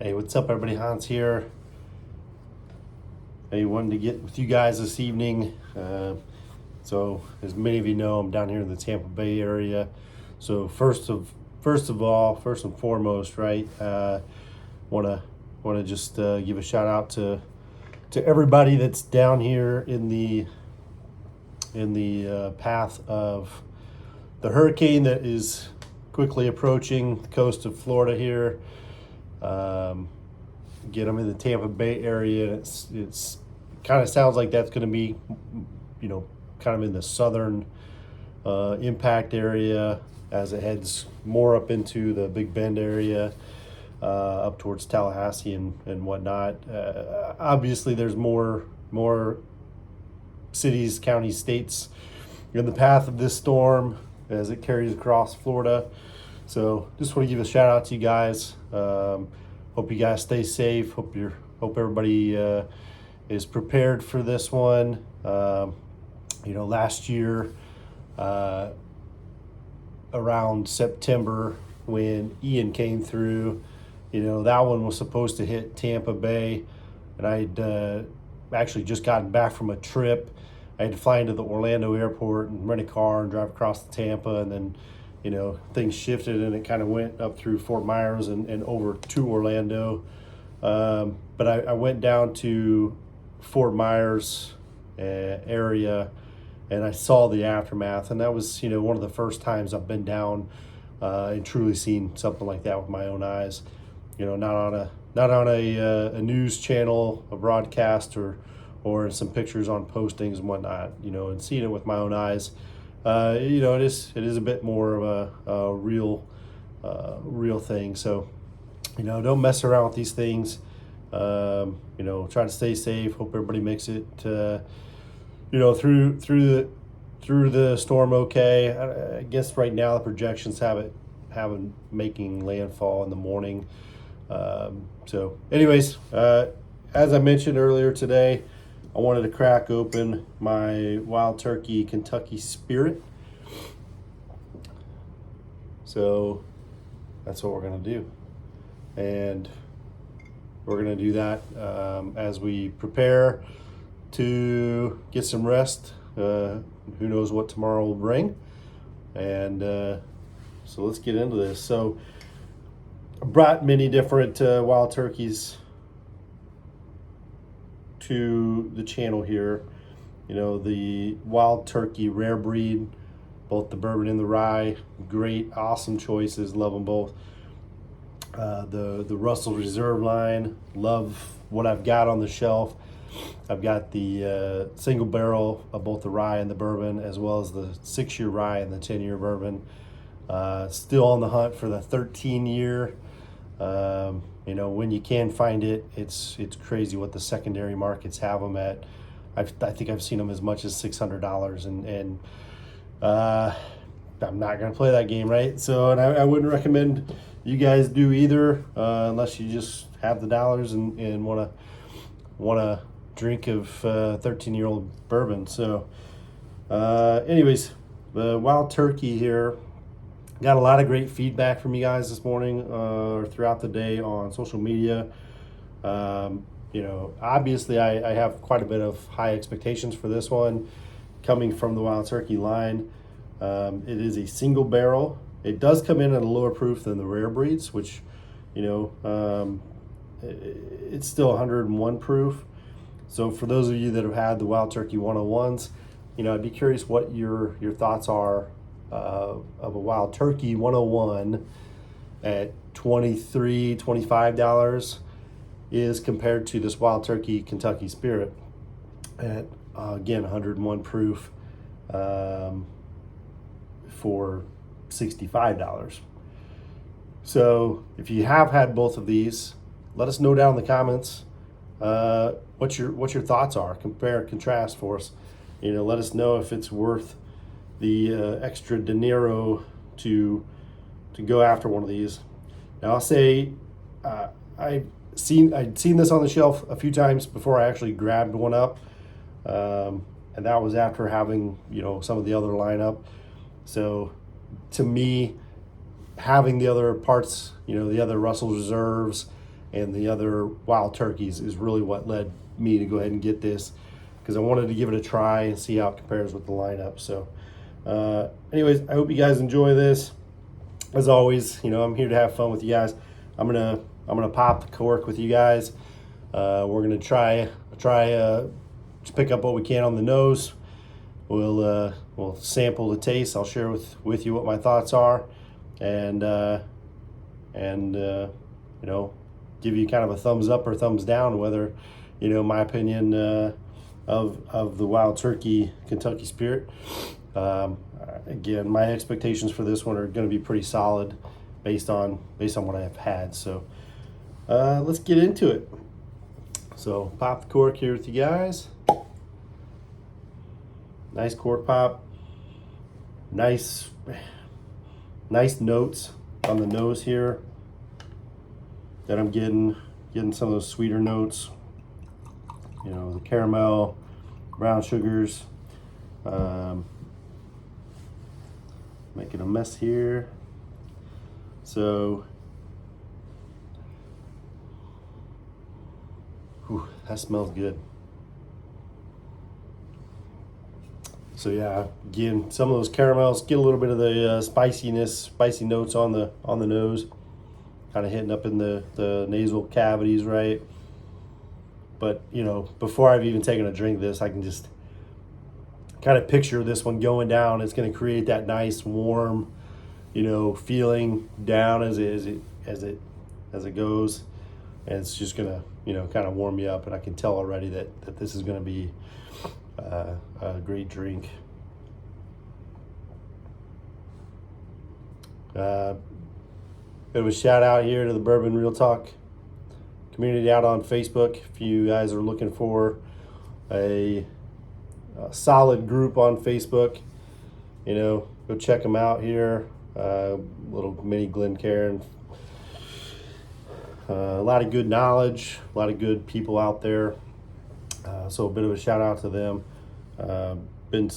Hey, what's up, everybody? Hans here. I wanted to get with you guys this evening. So, as many of you know, I'm down here in the Tampa Bay area. So, first and foremost, right? Want to just give a shout out to everybody that's down here in the path of the hurricane that is quickly approaching the coast of Florida here. Get them in the Tampa Bay area. It's kind of sounds like that's going to be, kind of in the southern impact area as it heads more up into the Big Bend area, up towards Tallahassee and whatnot. Obviously, there's more cities, counties, states in the path of this storm as it carries across Florida. So just want to give a shout out to you guys. Hope you guys stay safe. Hope everybody is prepared for this one. Last year, around September when Ian came through, that one was supposed to hit Tampa Bay, and I'd actually just gotten back from a trip. I had to fly into the Orlando airport and rent a car and drive across to Tampa, and then things shifted and it kind of went up through Fort Myers and over to Orlando. But I went down to Fort Myers area and I saw the aftermath, and that was one of the first times I've been down and truly seen something like that with my own eyes. Not on a news channel, a broadcast, or some pictures on postings and whatnot. And seeing it with my own eyes. It is a bit more of a real thing. So, don't mess around with these things. Try to stay safe. Hope everybody makes it, through the storm okay. I guess right now the projections have it making landfall in the morning. So, anyways, as I mentioned earlier today, I wanted to crack open my Wild Turkey Kentucky Spirit. So that's what we're going to do. And we're going to do that as we prepare to get some rest. Who knows what tomorrow will bring. And so let's get into this. So I brought many different wild turkeys to the channel here. The Wild Turkey rare breed, both the bourbon and the rye, great, awesome choices, love them both. The Russell Reserve line, love what I've got on the shelf. I've got the single barrel of both the rye and the bourbon, as well as the 6-year rye and the 10-year bourbon. Still on the hunt for the 13-year. When you can find it, it's crazy what the secondary markets have them at. I think I've seen them as much as $600, and I'm not going to play that game, right? So, and I wouldn't recommend you guys do either, unless you just have the dollars and want to drink of 13-year-old bourbon. So, anyways, the Wild Turkey here. Got a lot of great feedback from you guys this morning or throughout the day on social media. Obviously I have quite a bit of high expectations for this one coming from the Wild Turkey line. It is a single barrel. It does come in at a lower proof than the rare breeds, which, it's still 101 proof. So for those of you that have had the Wild Turkey 101s, I'd be curious what your thoughts are of a Wild Turkey 101 at $23, $25 is compared to this Wild Turkey Kentucky Spirit at, again, 101 proof for $65. So if you have had both of these, let us know down in the comments what your thoughts are. Compare and contrast for us. Let us know if it's worth the extra dinero to go after one of these. Now I'll say I'd seen this on the shelf a few times before I actually grabbed one up, and that was after having some of the other lineup. So to me, having the other parts, the other Russell Reserves, and the other wild turkeys is really what led me to go ahead and get this, because I wanted to give it a try and see how it compares with the lineup. So anyways, I hope you guys enjoy this. As always, I'm here to have fun with you guys. I'm gonna pop the cork with you guys. We're gonna try to pick up what we can on the nose. We'll sample the taste. I'll share with you what my thoughts are, and give you kind of a thumbs up or thumbs down whether my opinion of the wild turkey Kentucky Spirit. Again, my expectations for this one are going to be pretty solid based on what I've had. So let's get into it. So pop the cork here with you guys. Nice cork pop. Nice notes on the nose here that I'm getting some of those sweeter notes. The caramel, brown sugars. Making a mess here. So, that smells good. So yeah, again, some of those caramels, get a little bit of the spicy notes on the nose, kind of hitting up in the nasal cavities, right? But before I've even taken a drink of this, I can just kind of picture this one going down. It's going to create that nice warm, feeling down as it goes, and it's just going to kind of warm me up. And I can tell already that this is going to be a great drink. Bit of a shout out here to the Bourbon Real Talk community out on Facebook. If you guys are looking for a solid group on Facebook, go check them out here. Little mini Glencairn. A lot of good knowledge, a lot of good people out there. So a bit of a shout out to them. Been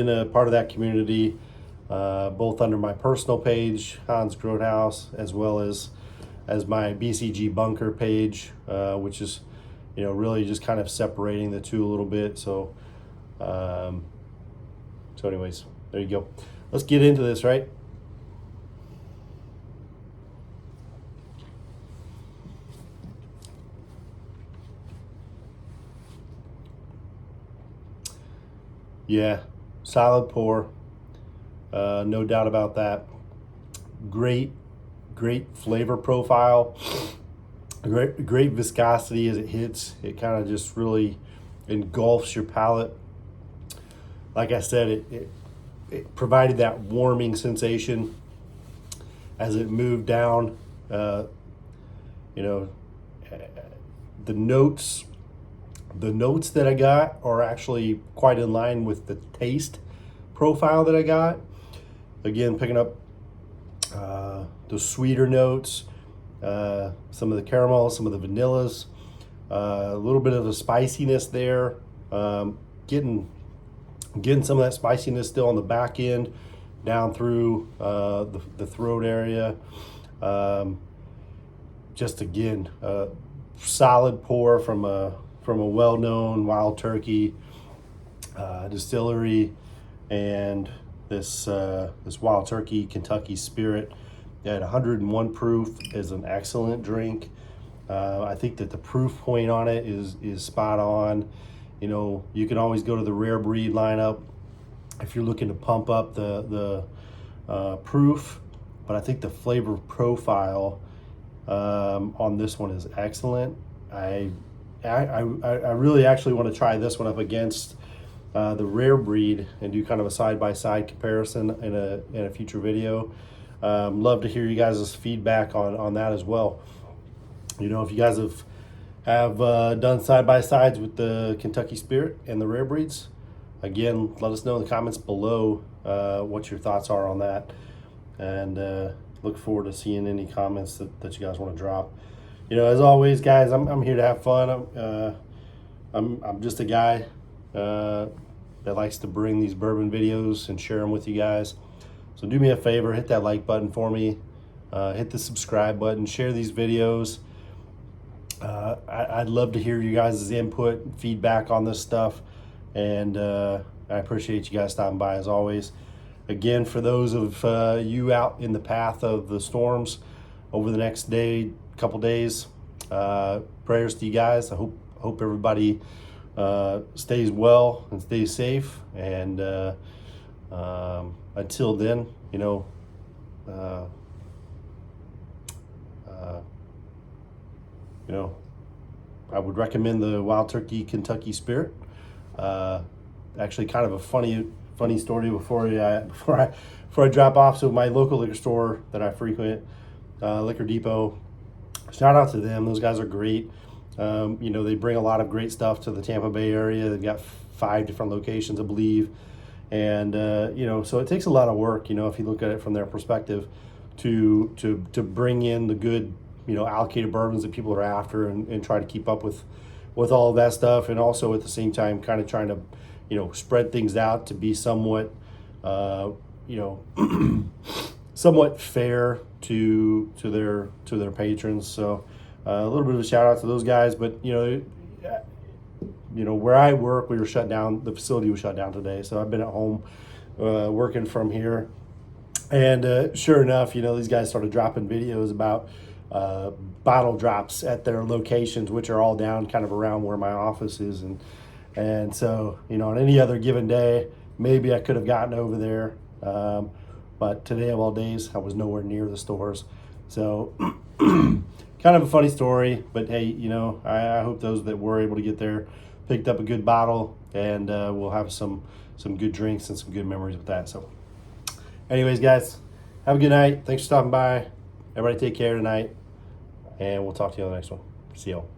a part of that community, both under my personal page, Hans Grothaus, as well as my BCG Bunker page, which is really just kind of separating the two a little bit. So anyways, there you go. Let's get into this, right? Yeah, solid pour, no doubt about that. Great flavor profile, great viscosity as it hits. It kind of just really engulfs your palate. Like I said, it provided that warming sensation as it moved down. The notes that I got are actually quite in line with the taste profile that I got. Again, picking up the sweeter notes, some of the caramel, some of the vanillas, a little bit of the spiciness there. Getting some of that spiciness still on the back end, down through the throat area. Just again, solid pour from a well-known wild turkey distillery, and this wild turkey Kentucky Spirit at 101 proof is an excellent drink. I think that the proof point on it is spot on. You can always go to the rare breed lineup if you're looking to pump up the proof, but I think the flavor profile on this one is excellent. I really actually want to try this one up against the rare breed and do kind of a side-by-side comparison in a future video. Love to hear you guys' feedback on that as well. If you guys have done side-by-sides with the Kentucky Spirit and the rare breeds, again, let us know in the comments below what your thoughts are on that, and look forward to seeing any comments that you guys want to drop. As always, guys, I'm here to have fun. I'm just a guy that likes to bring these bourbon videos and share them with you guys. So do me a favor, hit that like button for me. hit the subscribe button, share these videos. I'd love to hear you guys' input, feedback on this stuff, and I appreciate you guys stopping by as always. Again, for those of you out in the path of the storms over the next couple days, prayers to you guys. I hope everybody stays well and stays safe. And until then, I would recommend the Wild Turkey Kentucky Spirit. Actually, kind of a funny story before I drop off. So my local liquor store that I frequent, Liquor Depot, shout out to them. Those guys are great. They bring a lot of great stuff to the Tampa Bay area. They've got 5 different locations, I believe. And, so it takes a lot of work, if you look at it from their perspective, to bring in the good, allocated bourbons that people are after, and try to keep up with all of that stuff. And also at the same time, kind of trying to, spread things out to be somewhat, somewhat fair to their patrons. So a little bit of a shout out to those guys. But where I work, we were shut down. The facility was shut down today, so I've been at home working from here. And sure enough, these guys started dropping videos about bottle drops at their locations, which are all down kind of around where my office is. And so, on any other given day, maybe I could have gotten over there. But today of all days, I was nowhere near the stores. So kind of a funny story, but hey, I hope those that were able to get there picked up a good bottle, and we'll have some good drinks and some good memories with that. So anyways, guys, have a good night. Thanks for stopping by. Everybody take care tonight, and we'll talk to you on the next one. See y'all.